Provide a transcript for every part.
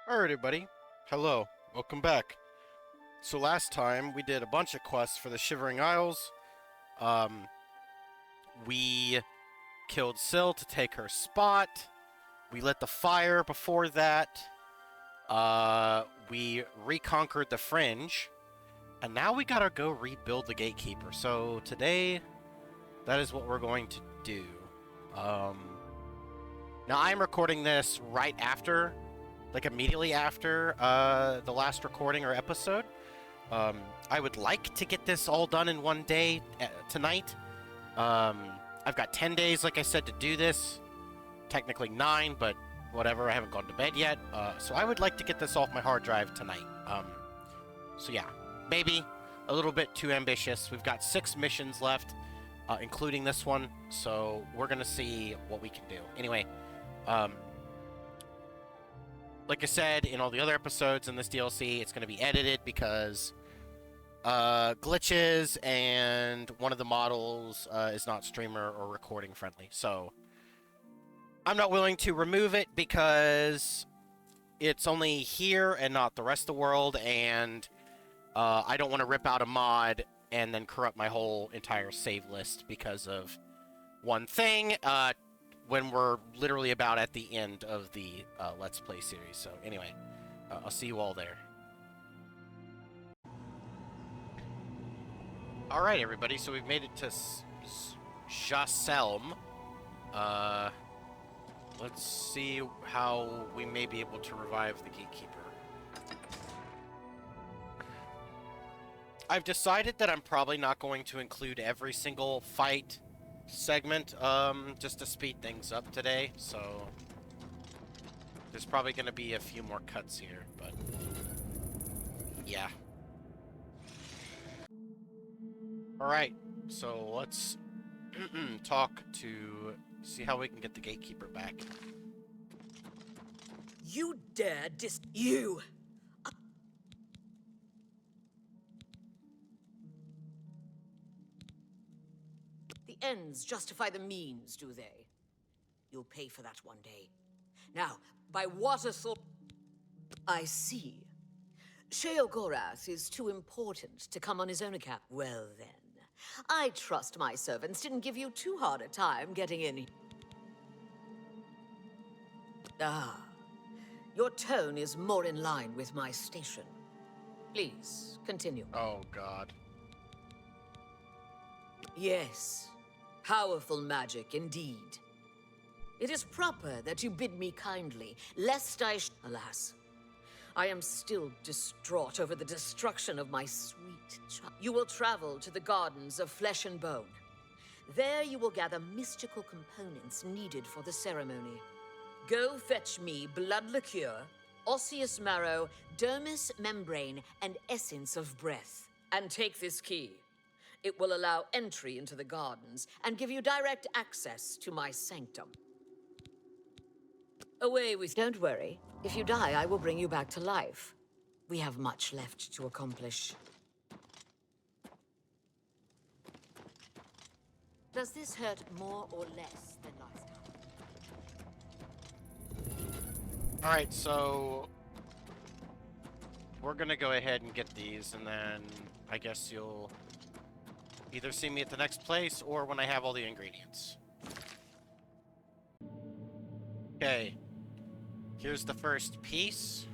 Alright, everybody. Hello. Welcome back. So last time we did a bunch of quests for the Shivering Isles. Um, we killed Syl to take her spot. We lit the fire before that. We reconquered the Fringe. And now we gotta go rebuild the Gatekeeper. So today, that is what we're going to do. Now I'm recording this right after, like immediately after the last recording or episode. I would like to get this all done in one day tonight. I've got 10 days, like I said, to do this. Technically 9, but whatever, I haven't gone to bed yet. So I would like to get this off my hard drive tonight. So yeah, maybe a little bit too ambitious. We've got 6 missions left, including this one, so we're gonna see what we can do. Anyway, like I said in all the other episodes in this DLC, it's going to be edited because glitches and one of the models is not streamer or recording friendly. So I'm not willing to remove it because it's only here and not the rest of the world, and I don't want to rip out a mod and then corrupt my whole entire save list because of one thing. When we're literally about at the end of the Let's Play series. So anyway, I'll see you all there. Alright, everybody, so we've made it to Jasselm. Let's see how we may be able to revive the Gatekeeper. I've decided that I'm probably not going to include every single fight segment, just to speed things up today, so there's probably going to be a few more cuts here, but yeah. Alright, so let's talk to see how we can get the Gatekeeper back. You dare you! The ends justify the means, do they? You'll pay for that one day. Now, by what assault... I see. Sheogorath is too important to come on his own account. Well then, I trust my servants didn't give you too hard a time getting in. Ah, your tone is more in line with my station. Please, continue. Oh, God. Yes, powerful magic indeed. It is proper that you bid me kindly, lest alas, I am still distraught over the destruction of my sweet child. You will travel to the Gardens of Flesh and Bone. There you will gather mystical components needed for the ceremony. Go fetch me blood liqueur, osseous marrow, dermis membrane, and essence of breath. And take this key. It will allow entry into the gardens and give you direct access to my sanctum. Away with... Don't worry. If you die, I will bring you back to life. We have much left to accomplish. Does this hurt more or less than last time? Alright, so we're gonna go ahead and get these, and then I guess you'll either see me at the next place or when I have all the ingredients. Okay. Here's the first piece.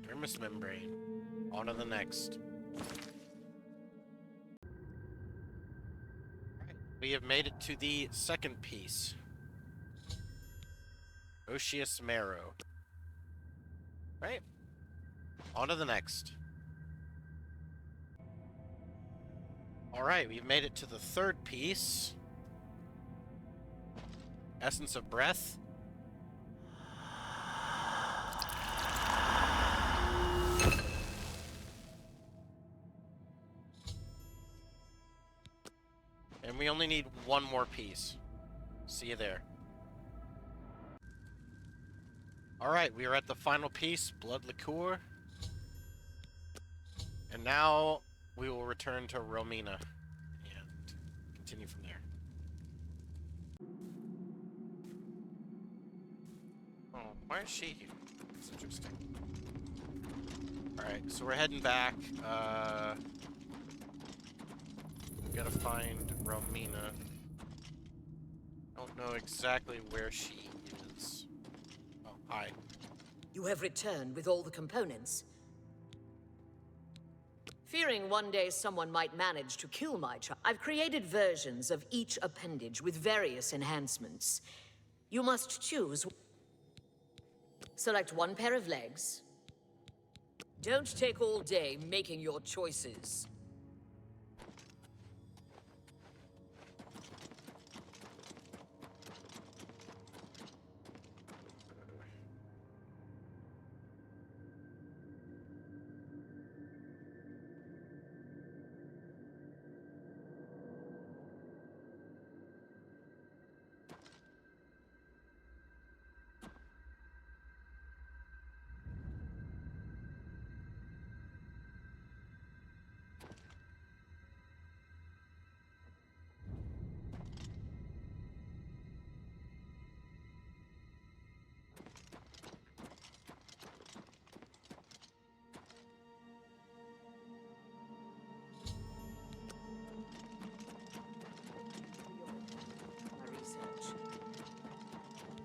Dermis membrane. On to the next. Alright, we have made it to the second piece. Osseous marrow. Right? On to the next. Alright, we've made it to the third piece. Essence of breath. And we only need one more piece. See you there. Alright, we are at the final piece, blood liqueur. And now we will return to Romina and continue from there. Oh, why is she here? That's interesting. Alright, so we're heading back. We gotta find Romina. Don't know exactly where she is. Oh, hi. You have returned with all the components. Fearing one day someone might manage to kill my child, I've created versions of each appendage with various enhancements. You must choose. Select one pair of legs. Don't take all day making your choices.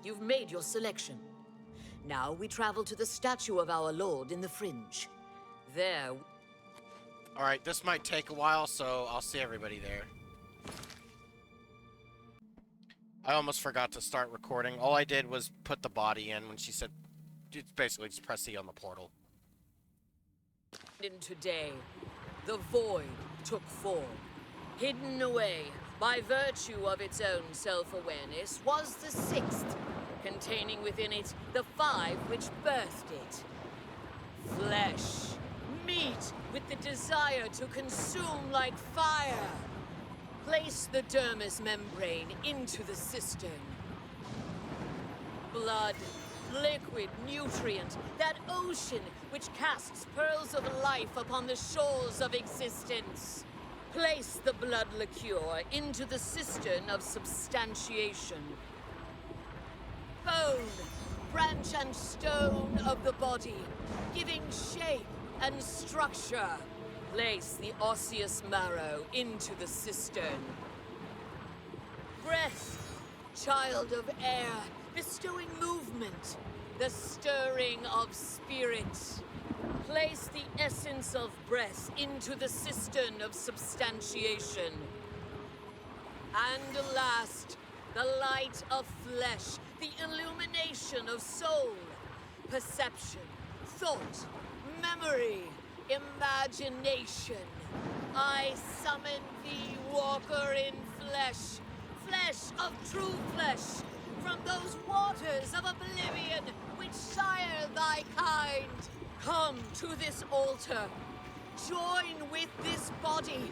You've made your selection. Now we travel to the statue of our lord in the fringe. There... Alright, this might take a while, so I'll see everybody there. I almost forgot to start recording. All I did was put the body in when she said... It's basically just press E on the portal. In today, the void took form. Hidden away, by virtue of its own self-awareness, was the sixth, containing within it the five which birthed it. Flesh, meat with the desire to consume like fire. Place the dermis membrane into the cistern. Blood, liquid, nutrient, that ocean which casts pearls of life upon the shores of existence. Place the blood liqueur into the cistern of substantiation. Bone, branch and stone of the body, giving shape and structure. Place the osseous marrow into the cistern. Breath, child of air, bestowing movement, the stirring of spirit. Place the essence of breath into the cistern of substantiation. And last, the light of flesh, the illumination of soul, perception, thought, memory, imagination. I summon thee, walker in flesh, flesh of true flesh, from those waters of oblivion which sire thy kind. Come to this altar, join with this body,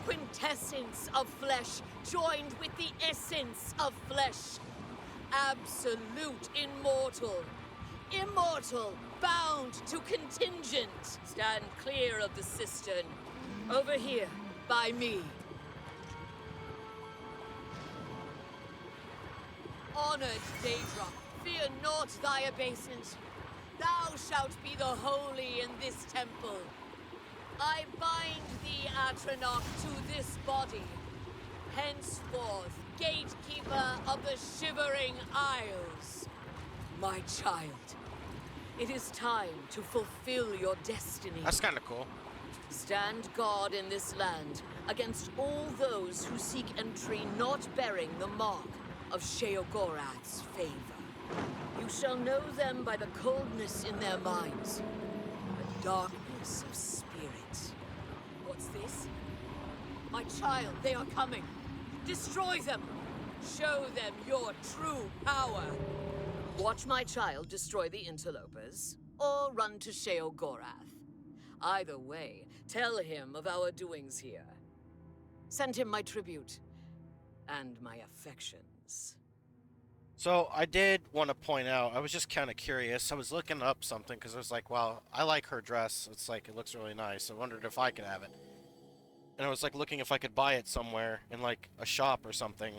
quintessence of flesh, joined with the essence of flesh. Absolute immortal, immortal, bound to contingent. Stand clear of the cistern, over here, by me. Honored Daedra, fear not thy abasement. Thou shalt be the holy in this temple. I bind thee, Atronach, to this body. Henceforth, gatekeeper of the Shivering Isles. My child, it is time to fulfill your destiny. That's kind of cool. Stand guard in this land against all those who seek entry not bearing the mark of Sheogorath's favor. You shall know them by the coldness in their minds, the darkness of spirit. What's this? My child, they are coming. Destroy them. Show them your true power. Watch my child destroy the interlopers, or run to Sheogorath. Either way, tell him of our doings here. Send him my tribute, and my affections. So, I did want to point out, I was just kind of curious. I was looking up something, because I was like, wow, I like her dress. It's like, it looks really nice. I wondered if I could have it. And I was like looking if I could buy it somewhere, in like a shop or something.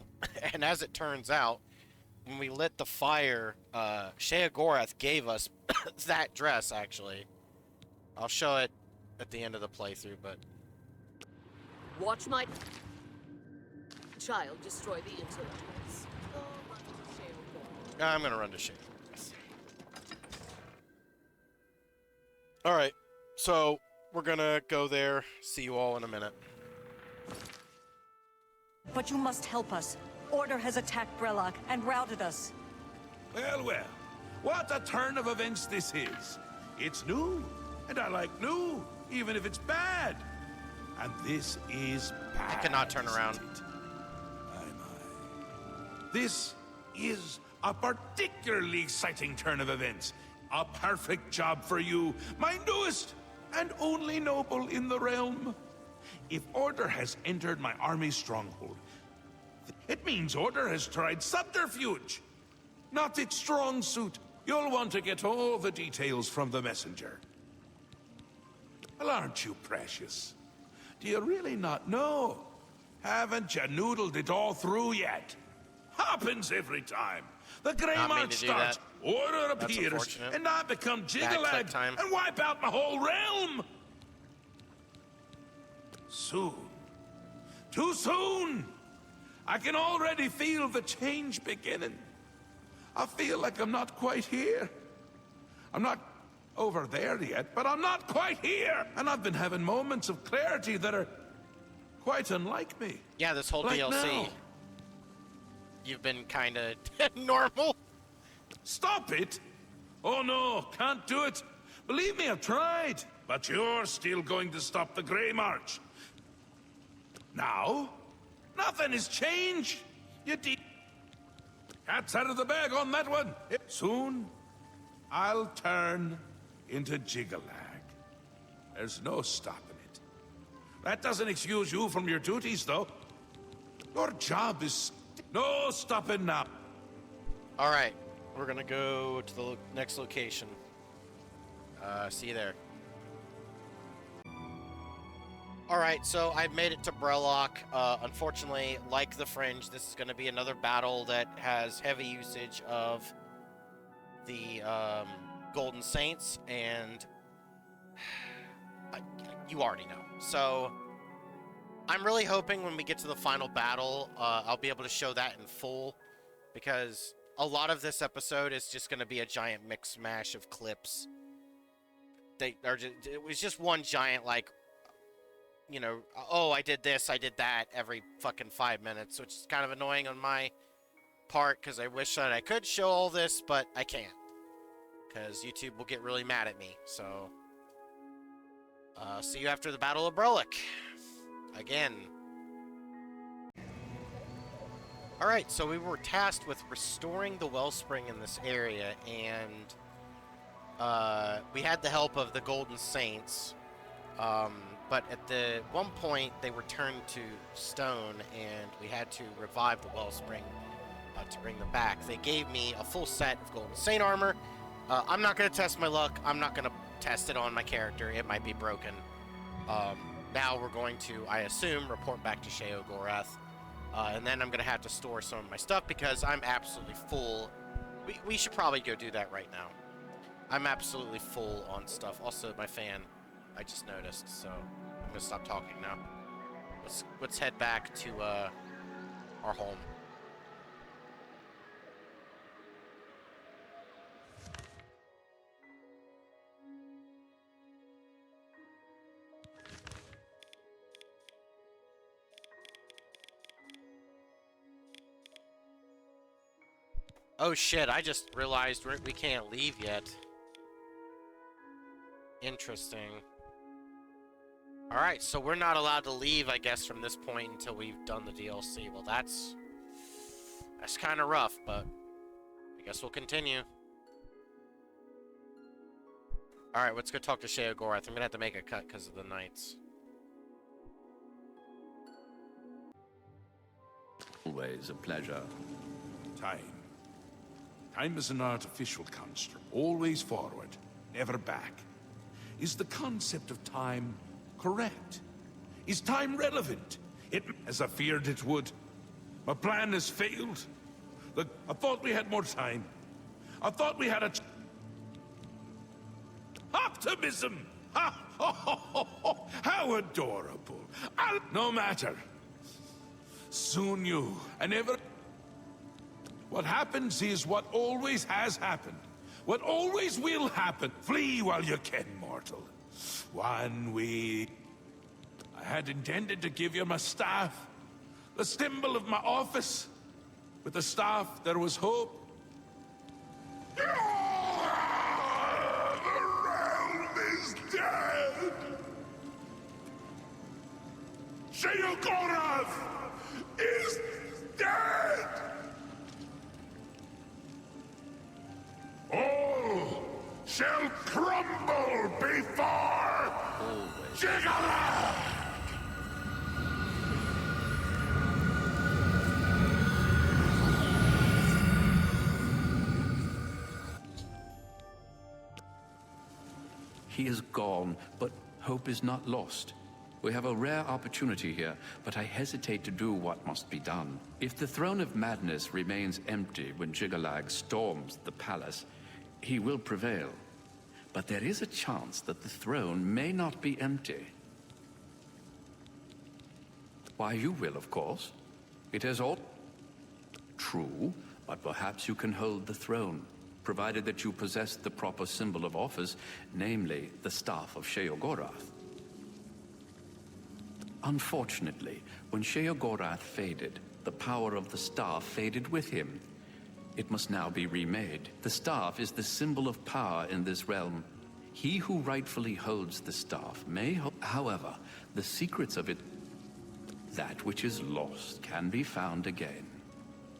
And as it turns out, when we lit the fire, Sheogorath gave us that dress, actually. I'll show it at the end of the playthrough, but... Watch my child destroy the interlopers. Oh, run to Sheogorath. I'm gonna run to Sheogorath. Alright, so we're gonna go there. See you all in a minute. But you must help us. Order has attacked Brellock and routed us. Well, well. What a turn of events this is. It's new, and I like new, even if it's bad. And this is bad. I cannot turn around. This is a particularly exciting turn of events. A perfect job for you, my newest and only noble in the realm. If Order has entered my army's stronghold, it means Order has tried subterfuge, not its strong suit. You'll want to get all the details from the messenger. Well, aren't you precious? Do you really not know? Haven't you noodled it all through yet? Happens every time. The Grey Not mean March to do starts, that. Order That's appears, unfortunate. and I become jiggle-eyed time. and wipe out my whole realm. Soon. Too soon! I can already feel the change beginning. I feel like I'm not quite here. I'm not over there yet, but I'm not quite here! And I've been having moments of clarity that are quite unlike me. Yeah, this whole Like DLC. now. You've been kinda normal. Stop it! Oh no, can't do it. Believe me, I've tried. But you're still going to stop the Grey March. Now, nothing has changed. You did. Cat's out of the bag on that one. Soon, I'll turn into Jiggalag. There's no stopping it. That doesn't excuse you from your duties, though. Your job is no stopping now. Alright, we're gonna go to the next location. See you there. Alright, so I've made it to Brellock. Unfortunately, like the Fringe, this is gonna be another battle that has heavy usage of the Golden Saints, and you already know. So, I'm really hoping when we get to the final battle, I'll be able to show that in full, because a lot of this episode is just going to be a giant mix mash of clips. It was just one giant, like, you know, oh, I did this, I did that every fucking 5 minutes, which is kind of annoying on my part, because I wish that I could show all this, but I can't, because YouTube will get really mad at me. So, see you after the Battle of Brellock. Again. Alright, so we were tasked with restoring the wellspring in this area, and we had the help of the Golden Saints, but at the one point they were turned to stone, and we had to revive the wellspring to bring them back. They gave me a full set of Golden Saint armor. I'm not going to test my luck. I'm not going to test it on my character. It might be broken. Now we're going to, I assume, report back to Sheogorath, and then I'm going to have to store some of my stuff because I'm absolutely full. We should probably go do that right now. I'm absolutely full on stuff. Also, my fan, I just noticed, so I'm going to stop talking now. Let's head back to our home. Oh shit, I just realized we can't leave yet. Interesting. Alright, so we're not allowed to leave, I guess, from this point until we've done the DLC. Well, that's kind of rough, but I guess we'll continue. Alright, let's go talk to Sheogorath. I'm gonna have to make a cut because of the knights. Always a pleasure. Time. Time is an artificial construct, always forward, never back. Is the concept of time correct? Is time relevant? It, as I feared it would. My plan has failed. Look, I thought we had more time. I thought we had a... Optimism! Ha! How adorable. No matter. Soon you, and ever... What happens is what always has happened. What always will happen. Flee while you can, mortal. One week... I had intended to give you my staff. The symbol of my office. With the staff, there was hope. The realm is dead! Sheogorath is dead! All shall crumble before Jigalath! He is gone, but hope is not lost. We have a rare opportunity here, but I hesitate to do what must be done. If the Throne of Madness remains empty when Jigalag storms the palace, he will prevail. But there is a chance that the throne may not be empty. Why, you will, of course. It has all... True, but perhaps you can hold the throne, provided that you possess the proper symbol of office, namely the Staff of Sheogorath. Unfortunately, when Sheogorath faded, the power of the staff faded with him. It must now be remade. The staff is the symbol of power in this realm. He who rightfully holds the staff may, however, the secrets of it, that which is lost, can be found again.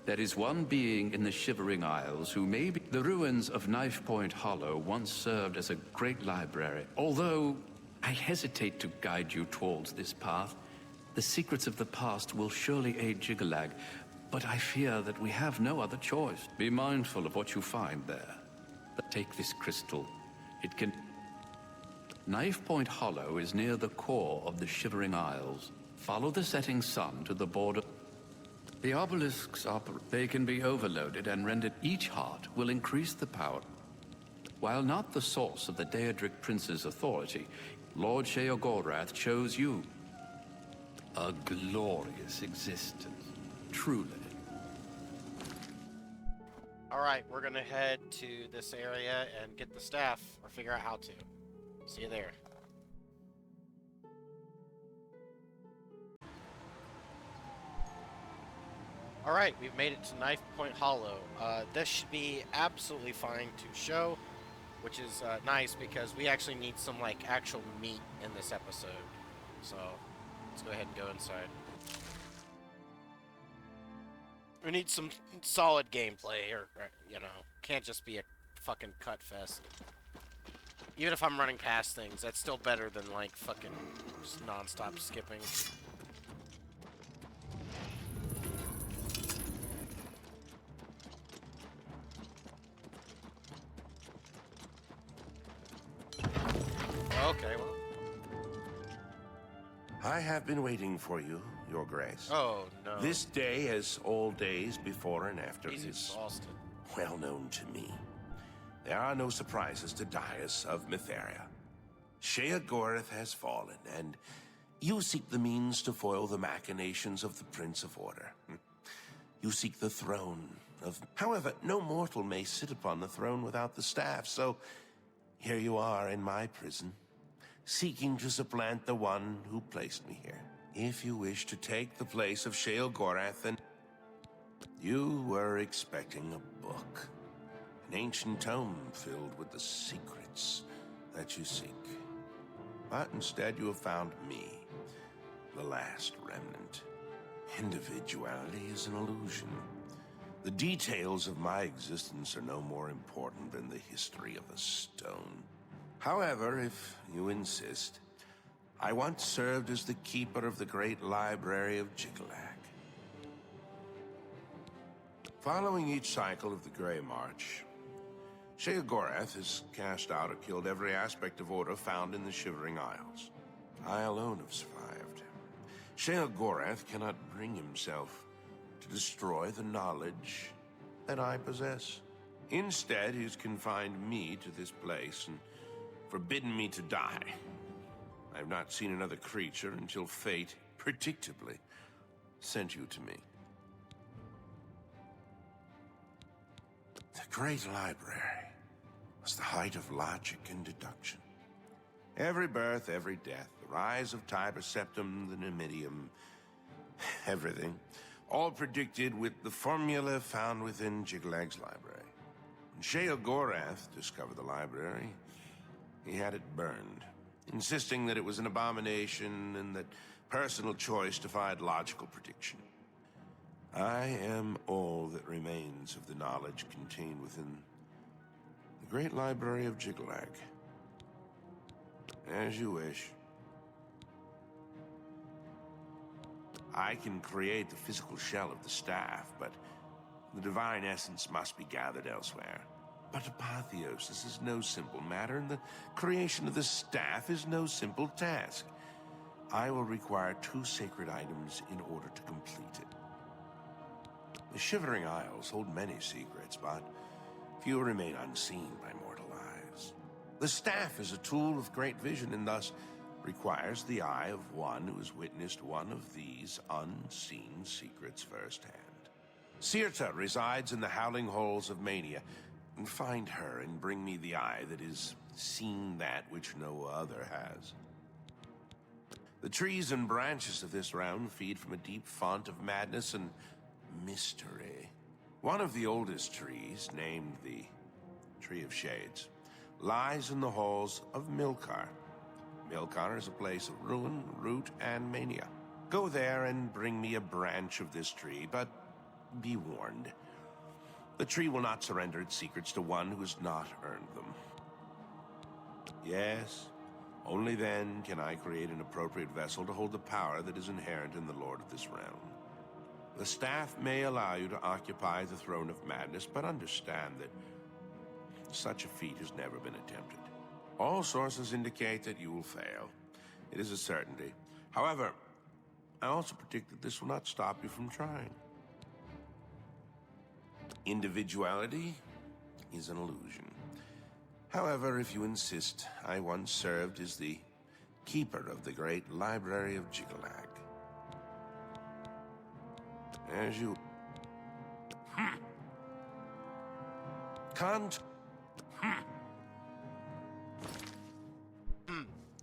There is one being in the Shivering Isles who may be... The ruins of Knife Point Hollow once served as a great library. Although I hesitate to guide you towards this path, the secrets of the past will surely aid Jigalag, but I fear that we have no other choice. Be mindful of what you find there. Take this crystal. It can... Knife Point Hollow is near the core of the Shivering Isles. Follow the setting sun to the border. The obelisks they can be overloaded and rendered. Each heart will increase the power. While not the source of the Daedric Prince's authority, Lord Sheogorath chose you. A glorious existence, truly. Alright, we're gonna head to this area and get the staff, or figure out how to. See you there. Alright, we've made it to Knife Point Hollow. This should be absolutely fine to show, which is nice because we actually need some like actual meat in this episode. So, let's go ahead and go inside. We need some solid gameplay, or you know, can't just be a fucking cut fest. Even if I'm running past things, that's still better than like fucking just non-stop skipping. Okay, well. I have been waiting for you, Your Grace. Oh, no. This day, as all days before and after, He's is exhausted. well known to me. There are no surprises to Dias of Mytheria. Sheogorath has fallen, and you seek the means to foil the machinations of the Prince of Order. You seek the throne of... However, no mortal may sit upon the throne without the staff, so here you are in my prison, seeking to supplant the one who placed me here. If you wish to take the place of Sheogorath, then you were expecting a book. An ancient tome filled with the secrets that you seek. But instead you have found me, the last remnant. Individuality is an illusion. The details of my existence are no more important than the history of a stone. However, if you insist, I once served as the keeper of the great library of Jigalag. Following each cycle of the Grey March, Sheogorath has cast out or killed every aspect of order found in the Shivering Isles. I alone have survived. Sheogorath cannot bring himself to destroy the knowledge that I possess. Instead, he's confined me to this place and forbidden me to die. I've not seen another creature until fate, predictably, sent you to me. The Great Library was the height of logic and deduction. Every birth, every death, the rise of Tiber Septim, the Numidium, everything, all predicted with the formula found within Jiglag's library. When Sheogorath discovered the library, he had it burned, insisting that it was an abomination and that personal choice defied logical prediction. I am all that remains of the knowledge contained within the great library of Jiglag. As you wish. I can create the physical shell of the staff, but the divine essence must be gathered elsewhere. But apotheosis is no simple matter, and the creation of the staff is no simple task. I will require 2 sacred items in order to complete it. The Shivering Isles hold many secrets, but few remain unseen by mortal eyes. The staff is a tool of great vision, and thus requires the eye of one who has witnessed one of these unseen secrets firsthand. Sirta resides in the howling halls of Mania. Find her and bring me the eye that has seen that which no other has. The trees and branches of this realm feed from a deep font of madness and mystery. One of the oldest trees, named the Tree of Shades, lies in the halls of Milkar. Milkar is a place of ruin, root, and mania. Go there and bring me a branch of this tree, but be warned. The tree will not surrender its secrets to one who has not earned them. Yes, only then can I create an appropriate vessel to hold the power that is inherent in the Lord of this realm. The staff may allow you to occupy the throne of madness, but understand that such a feat has never been attempted. All sources indicate that you will fail. It is a certainty. However, I also predict that this will not stop you from trying. Individuality is an illusion. However, if you insist, I once served as the keeper of the great library of Jiglag. As you... Can't...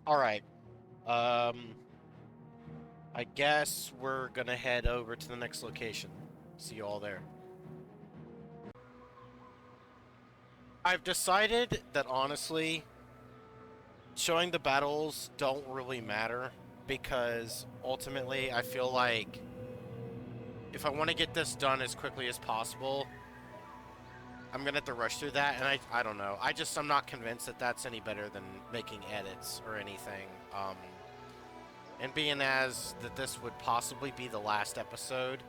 Alright. I guess we're gonna head over to the next location. See you all there. I've decided that honestly, showing the battles don't really matter, because ultimately I feel like if I want to get this done as quickly as possible, I'm gonna have to rush through that, and I don't know. I'm not convinced that that's any better than making edits or anything. And being as that this would possibly be the last episode,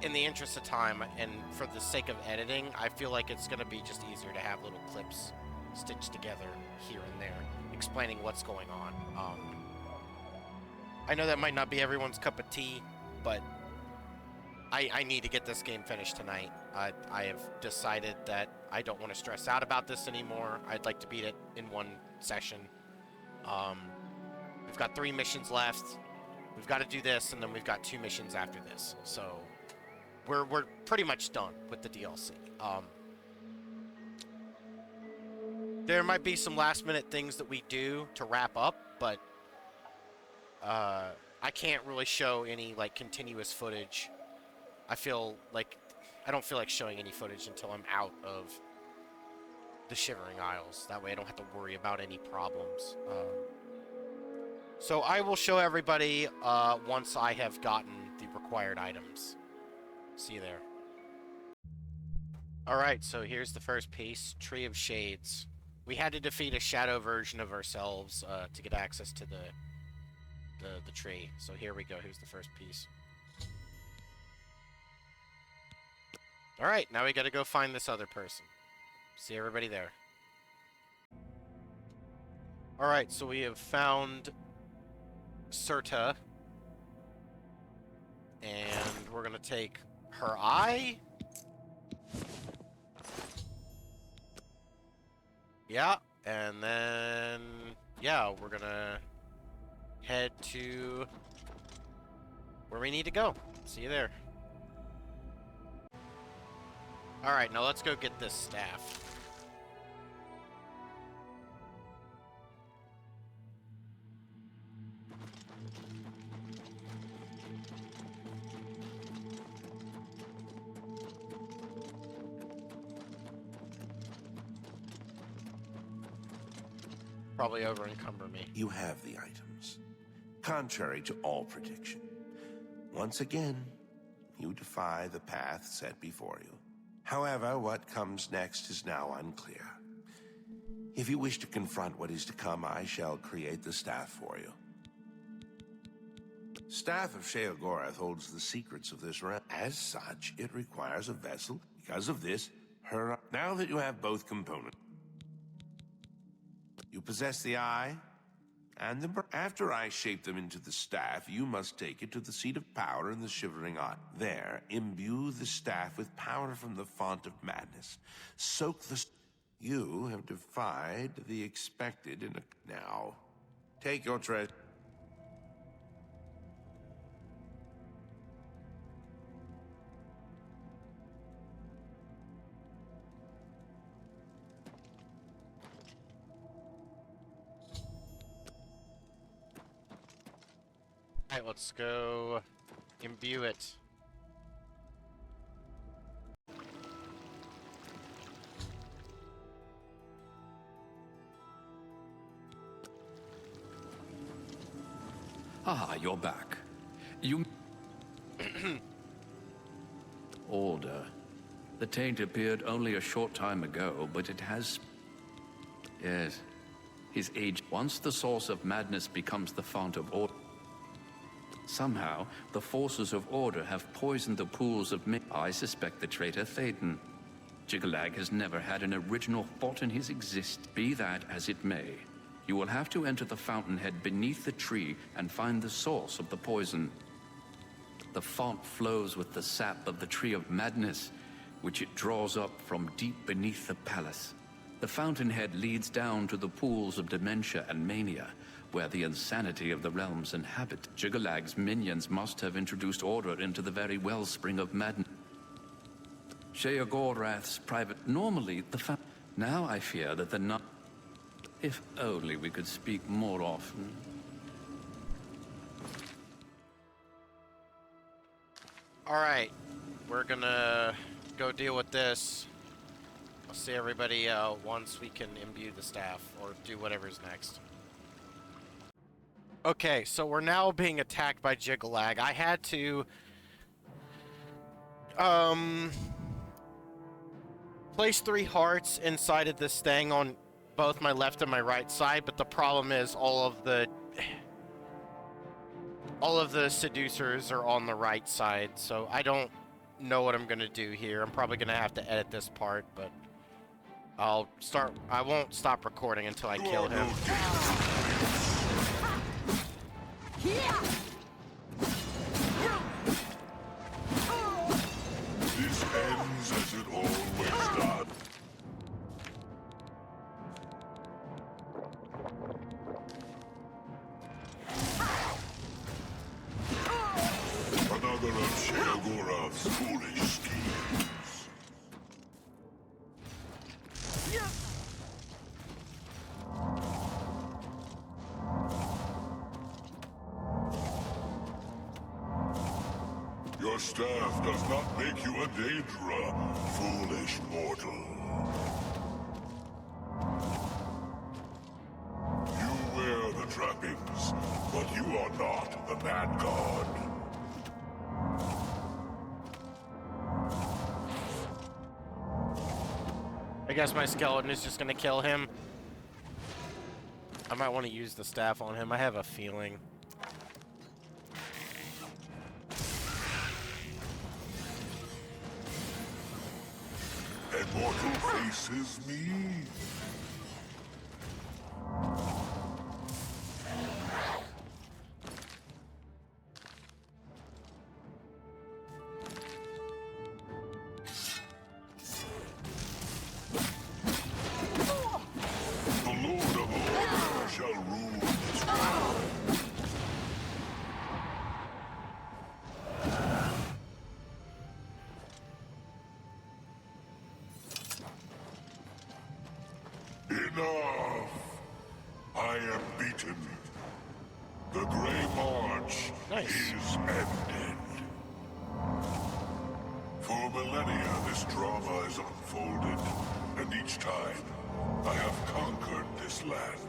in the interest of time and for the sake of editing, I feel like it's gonna be just easier to have little clips stitched together here and there, explaining what's going on. I know that might not be everyone's cup of tea, but I need to get this game finished tonight. I have decided that I don't want to stress out about this anymore. I'd like to beat it in one session. We've got 3 missions left. We've got to do this, and then we've got 2 missions after this. So we're pretty much done with the DLC. There might be some last-minute things that we do to wrap up, but I can't really show any like continuous footage. I don't feel like showing any footage until I'm out of the Shivering Isles. That way I don't have to worry about any problems. So I will show everybody once I have gotten the required items. See you there. Alright, so here's the first piece, Tree of Shades. We had to defeat a shadow version of ourselves to get access to the tree. So here we go, here's the first piece. Alright, now we gotta go find this other person. See everybody there. Alright, so we have found Sirta. And we're gonna take her eye. Yeah, and then yeah, we're gonna head to where we need to go. See you there. Alright, now let's go get this staff. Probably over encumber me. You have the items, contrary to all prediction. Once again, you defy the path set before you. However, what comes next is now unclear. If you wish to confront what is to come, I shall create the staff for you. Staff of Sheogorath holds the secrets of this realm. As such, it requires a vessel. Because of this, her... Now that you have both components, you possess the eye and the... After I shape them into the staff, you must take it to the seat of power in the Shivering Eye. There, imbue the staff with power from the font of madness. Soak the... You have defied the expected in a... Now, take your treasure. Alright, let's go imbue it. Ah, you're back. You... Order. The taint appeared only a short time ago, but it has... Yes. His age... Once the source of madness becomes the font of order... Somehow, the forces of order have poisoned the pools of... I suspect the traitor Thaden. Jiggalag has never had an original thought in his existence. Be that as it may. You will have to enter the fountainhead beneath the tree and find the source of the poison. The font flows with the sap of the tree of madness, which it draws up from deep beneath the palace. The fountainhead leads down to the pools of dementia and mania, where the insanity of the realms inhabit. Jiggalag's minions must have introduced order into the very wellspring of madness. Sheogorath's private... Normally, the Now I fear that the If only we could speak more often. Alright, we're gonna go deal with this. I'll see everybody once we can imbue the staff, or do whatever's next. Okay, so we're now being attacked by Jiggalag. I had to... place 3 hearts inside of this thing on both my left and my right side, but the problem is all of the seducers are on the right side, so I don't know what I'm gonna do here. I'm probably gonna have to edit this part, but I won't stop recording until I kill him. This ends as it always does. Another of Sheogorath's foolish schemes. Your staff does not make you a Daedra, foolish mortal. You wear the trappings, but you are not the Mad God. I guess my skeleton is just gonna kill him. I might want to use the staff on him. I have a feeling. Immortal faces me. Enough! I am beaten. The Grey March is ended. For millennia, this drama is unfolded, and each time, I have conquered this land,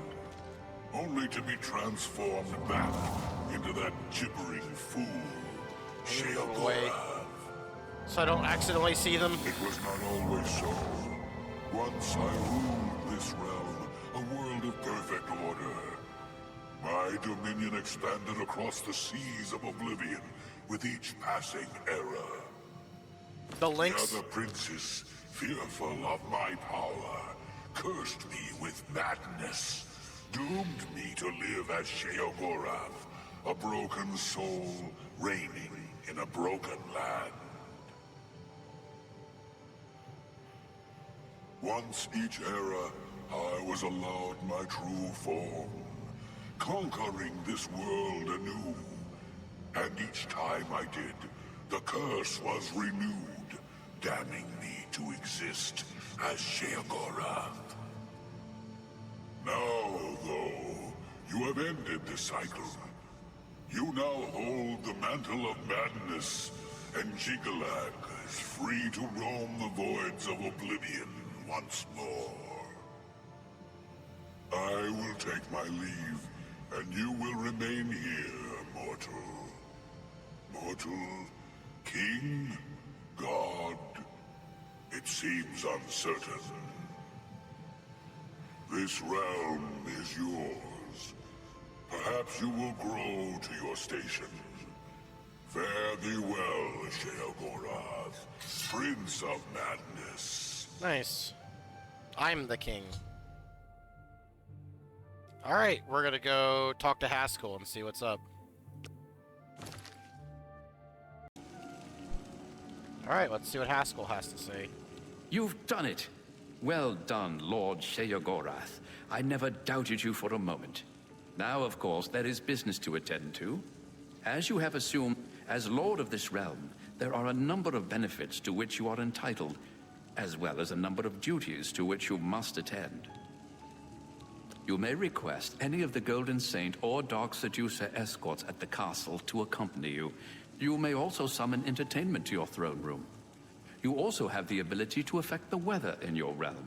only to be transformed back into that gibbering fool, Sheogorath. So I don't accidentally see them? It was not always so. Once I ruled this realm, a world of perfect order. My dominion expanded across the seas of Oblivion with each passing era. The Lynx? The other princes, fearful of my power, cursed me with madness, doomed me to live as Sheogorath, a broken soul reigning in a broken land. Once each era, I was allowed my true form, conquering this world anew. And each time I did, the curse was renewed, damning me to exist as Sheogorath. Now, though, you have ended the cycle. You now hold the mantle of madness, and Jigalag is free to roam the voids of Oblivion once more. I will take my leave, and you will remain here, mortal. Mortal, king, god, it seems uncertain. This realm is yours. Perhaps you will grow to your station. Fare thee well, Sheogorath, Prince of Madness. Nice. I'm the king. Alright, we're gonna go talk to Haskell and see what's up. Alright, let's see what Haskell has to say. You've done it! Well done, Lord Sheogorath. I never doubted you for a moment. Now, of course, there is business to attend to. As you have assumed, as Lord of this realm, there are a number of benefits to which you are entitled, as well as a number of duties to which you must attend. You may request any of the Golden Saint or Dark Seducer escorts at the castle to accompany you. You may also summon entertainment to your throne room. You also have the ability to affect the weather in your realm.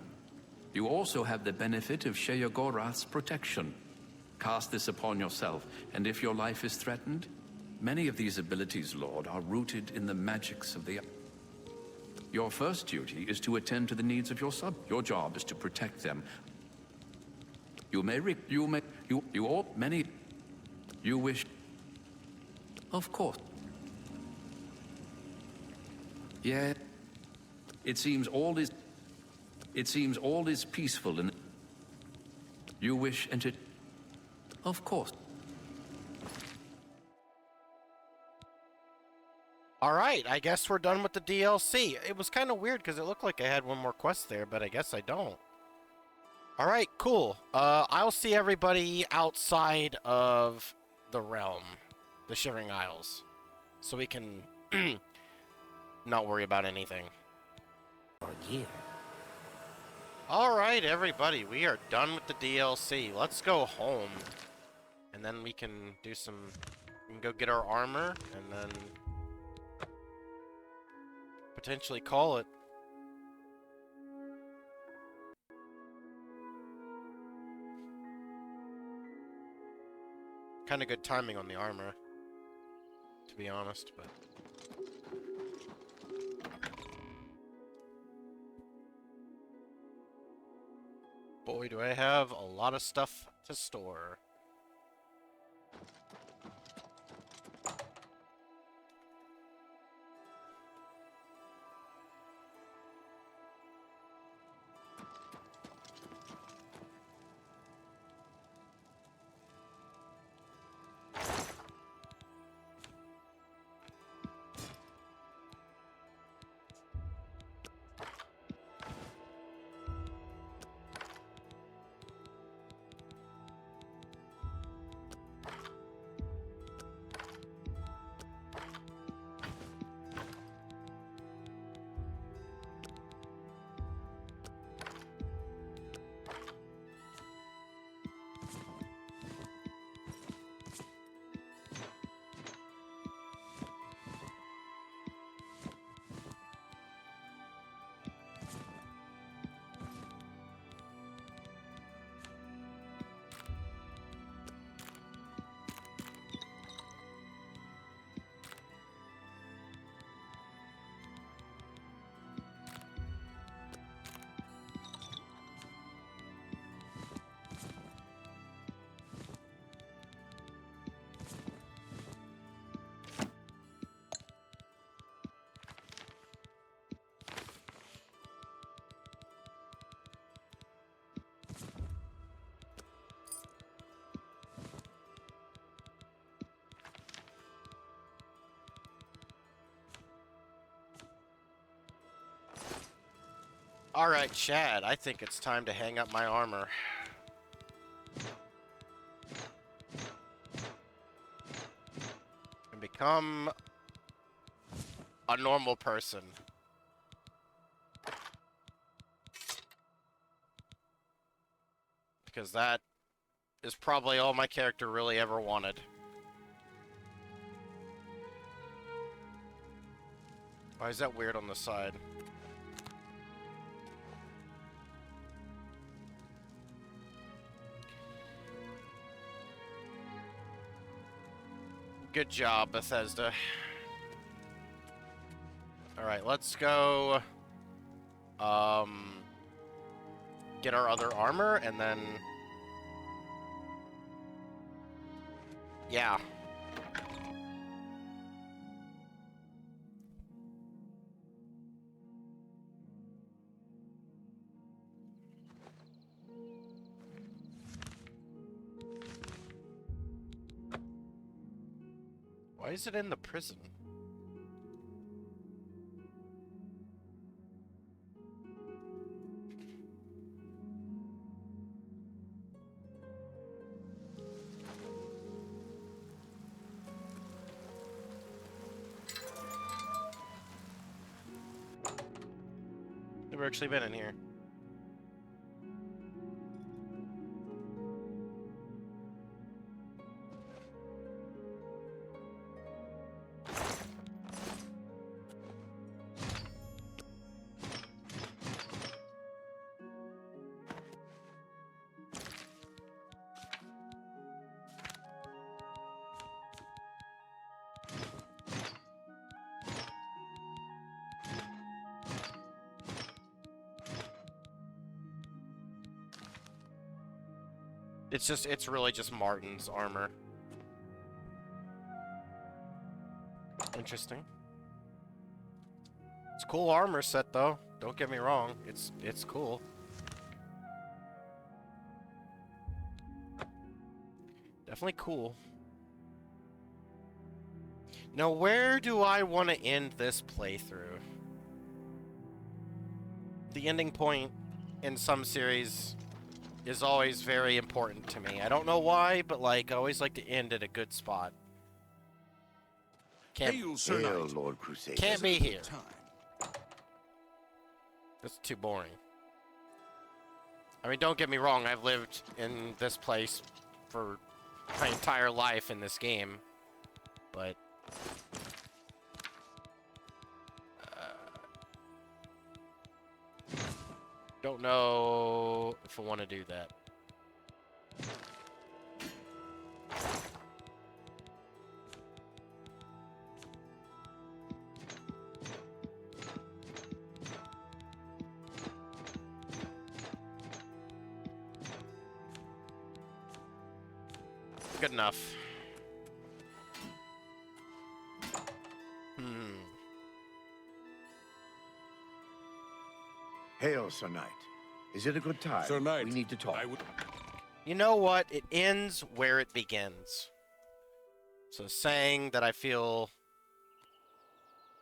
You also have the benefit of Sheogorath's protection. Cast this upon yourself, and if your life is threatened, many of these abilities, Lord, are rooted in the magics of the... Your first duty is to attend to the needs of your sub. Your job is to protect them. You wish... Of course. Yeah. It seems all is peaceful and... You wish enter... Of course. Alright, I guess we're done with the DLC. It was kind of weird because it looked like I had one more quest there, but I guess I don't. Alright, cool. I'll see everybody outside of the realm, the Shivering Isles, so we can not worry about anything. Oh, yeah. Alright, everybody, we are done with the DLC. Let's go home. And then we can do some... We can go get our armor, and then... potentially call it. Kind of good timing on the armor, to be honest, but... Boy, do I have a lot of stuff to store. Alright, Chad, I think it's time to hang up my armor. And become a normal person. Because that is probably all my character really ever wanted. Why is that weird on the side? Good job, Bethesda. Alright, let's go... get our other armor, and then... Yeah. Why is it in the prison? Never actually been in here. It's really just Martin's armor. Interesting. It's a cool armor set, though. Don't get me wrong. It's cool. Definitely cool. Now, where do I want to end this playthrough? The ending point in some series is always very important to me. I don't know why, but like I always like to end at a good spot. Hail, Sir Hail, Knight. Lord Crusader. Can't be here. Time. That's too boring. I mean, don't get me wrong, I've lived in this place for my entire life in this game, but... don't know if I want to do that. Good enough. Hail, Sir Knight. Is it a good time? Sir Knight, we need to talk. I would... You know what? It ends where it begins. So saying that I feel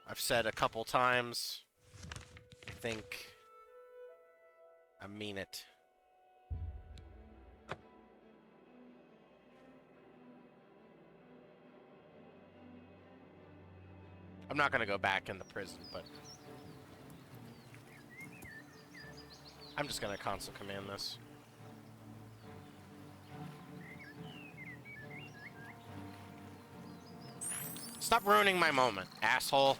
I've said a couple times, I think I mean it. I'm not gonna go back in the prison, but I'm just gonna console command this. Stop ruining my moment, asshole.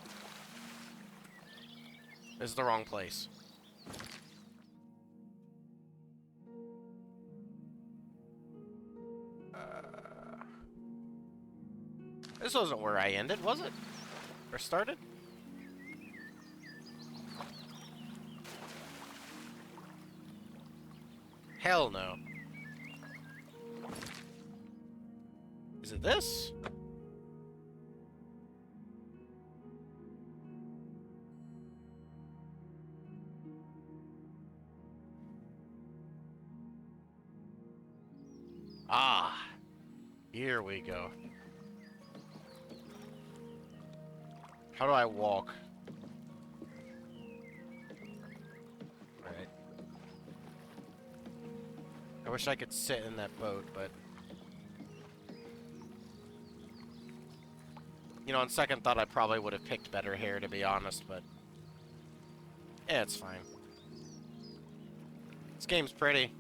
This is the wrong place. This wasn't where I ended, was it? Or started? Hell no. Is it this? Ah, here we go. How do I walk? Alright, I wish I could sit in that boat, but... You know, on second thought, I probably would have picked better hair, to be honest, but... Yeah, it's fine. This game's pretty.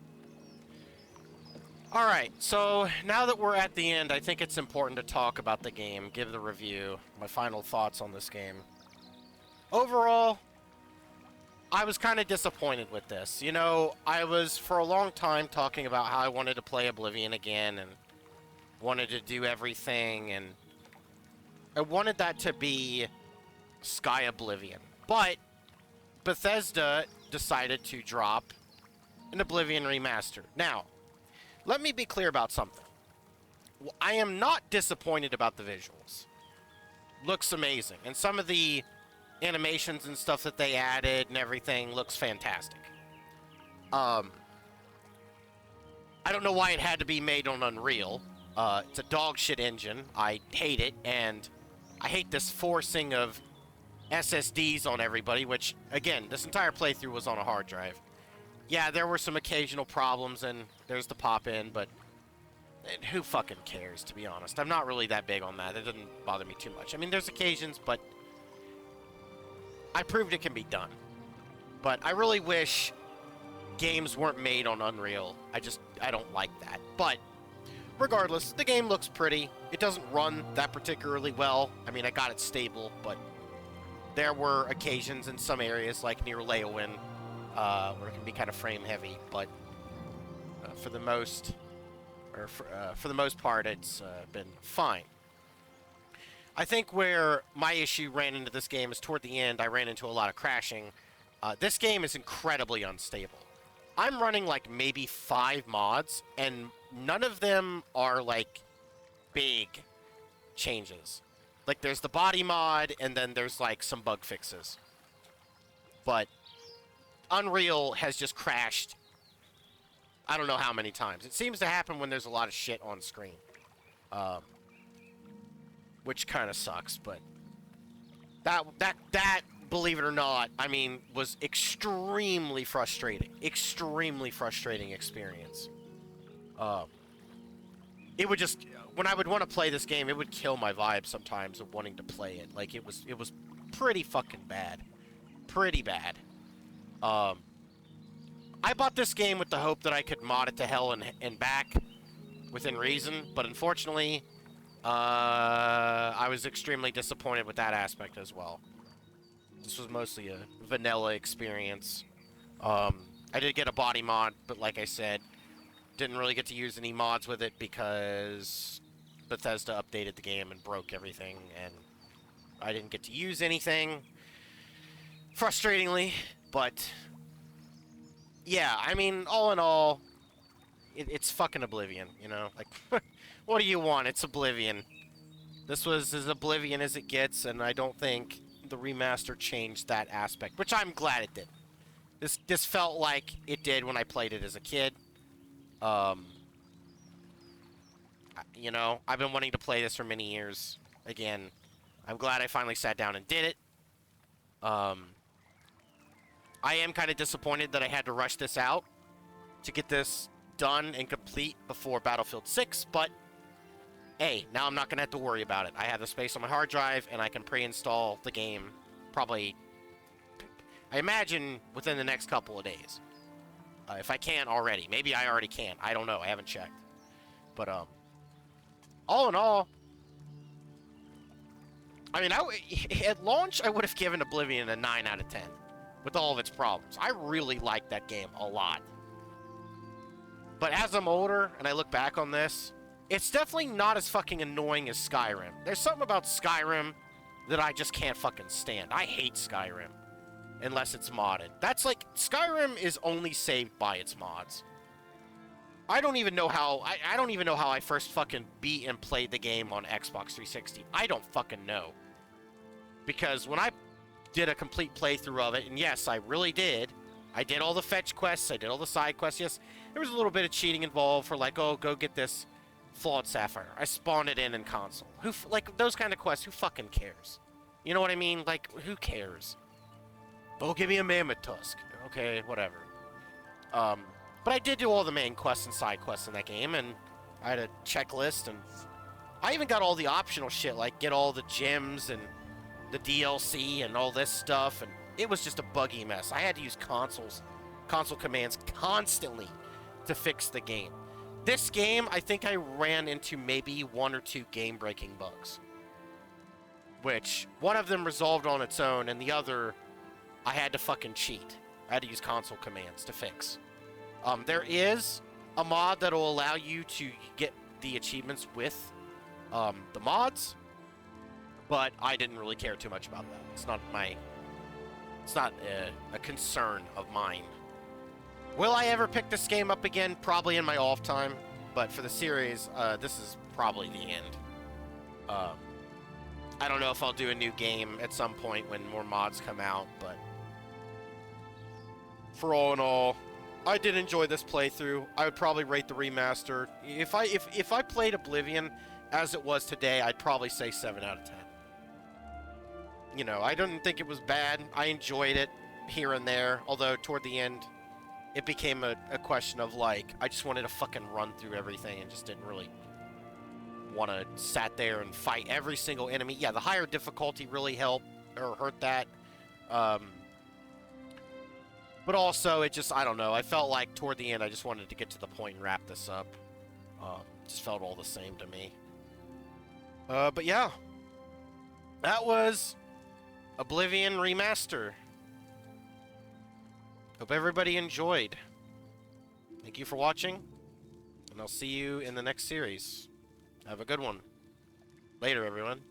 Alright, so now that we're at the end, I think it's important to talk about the game, give the review, my final thoughts on this game. Overall, I was kind of disappointed with this. You know, I was for a long time talking about how I wanted to play Oblivion again and wanted to do everything, and I wanted that to be Sky Oblivion. But Bethesda decided to drop an Oblivion Remaster. Now, let me be clear about something. I am not disappointed about the visuals. Looks amazing. And some of the animations and stuff that they added and everything looks fantastic. I don't know why it had to be made on Unreal. It's a dog shit engine. I hate it, and I hate this forcing of SSDs on everybody, which, again, this entire playthrough was on a hard drive. Yeah, there were some occasional problems, and there's the pop-in, but who fucking cares, to be honest? I'm not really that big on that. It doesn't bother me too much. I mean, there's occasions, but I proved it can be done. But I really wish games weren't made on Unreal. I don't like that. But regardless, the game looks pretty. It doesn't run that particularly well. I mean, I got it stable, but there were occasions in some areas, like near Leowin, where it can be kind of frame heavy, but for the most part, it's been fine. I think where my issue ran into this game is toward the end. I ran into a lot of crashing. This game is incredibly unstable. I'm running like maybe 5 mods, and none of them are like big changes. Like there's the body mod, and then there's like some bug fixes. But Unreal has just crashed I don't know how many times. It seems to happen when there's a lot of shit on screen. Which kind of sucks, but that, believe it or not, I mean, was extremely frustrating. Extremely frustrating experience. It would just, when I would want to play this game, it would kill my vibe sometimes of wanting to play it. Like, it was pretty fucking bad. Pretty bad. I bought this game with the hope that I could mod it to hell and back within reason, but unfortunately, I was extremely disappointed with that aspect as well. This was mostly a vanilla experience. I did get a body mod, but like I said, didn't really get to use any mods with it because Bethesda updated the game and broke everything, and I didn't get to use anything, frustratingly, but yeah, I mean, all in all, it's fucking Oblivion, you know? Like, what do you want? It's Oblivion. This was as Oblivion as it gets, and I don't think the remaster changed that aspect, which I'm glad it did. This felt like it did when I played it as a kid. You know, I've been wanting to play this for many years. Again, I'm glad I finally sat down and did it. I am kind of disappointed that I had to rush this out to get this done and complete before Battlefield 6, but hey, now I'm not going to have to worry about it. I have the space on my hard drive, and I can pre-install the game probably, I imagine, within the next couple of days. If I can't already. Maybe I already can. I don't know. I haven't checked. But, all in all, I mean, at launch, I would have given Oblivion a 9 out of 10 with all of its problems. I really like that game a lot. But as I'm older and I look back on this, it's definitely not as fucking annoying as Skyrim. There's something about Skyrim that I just can't fucking stand. I hate Skyrim. Unless it's modded. That's like, Skyrim is only saved by its mods. I don't even know how, I don't even know how I first fucking beat and played the game on Xbox 360. I don't fucking know. Because when I did a complete playthrough of it, and yes, I really did. I did all the fetch quests, I did all the side quests. Yes, there was a little bit of cheating involved for like, oh, go get this flawed sapphire. I spawned it in console. Like, those kind of quests, who fucking cares? You know what I mean? Like, who cares? Oh, give me a mammoth tusk. Okay, whatever. But I did do all the main quests and side quests in that game, and I had a checklist, and I even got all the optional shit, like get all the gems and the DLC and all this stuff, and it was just a buggy mess. I had to use console commands constantly to fix the game. This game, I think I ran into maybe 1 or 2 game-breaking bugs, which one of them resolved on its own, and the other I had to fucking cheat. I had to use console commands to fix. There is a mod that will allow you to get the achievements with the mods, but I didn't really care too much about that. It's not a concern of mine. Will I ever pick this game up again? Probably in my off time, but for the series, this is probably the end. I don't know if I'll do a new game at some point when more mods come out, but for all in all, I did enjoy this playthrough. I would probably rate the remaster. If I played Oblivion as it was today, I'd probably say 7 out of 10. You know, I didn't think it was bad. I enjoyed it here and there, although toward the end, it became a question of, like, I just wanted to fucking run through everything and just didn't really want to sat there and fight every single enemy. Yeah, the higher difficulty really helped, or hurt that. But also, it just, I don't know, I felt like toward the end, I just wanted to get to the point and wrap this up. Just felt all the same to me. But yeah, that was Oblivion Remaster. Hope everybody enjoyed. Thank you for watching, and I'll see you in the next series. Have a good one. Later, everyone.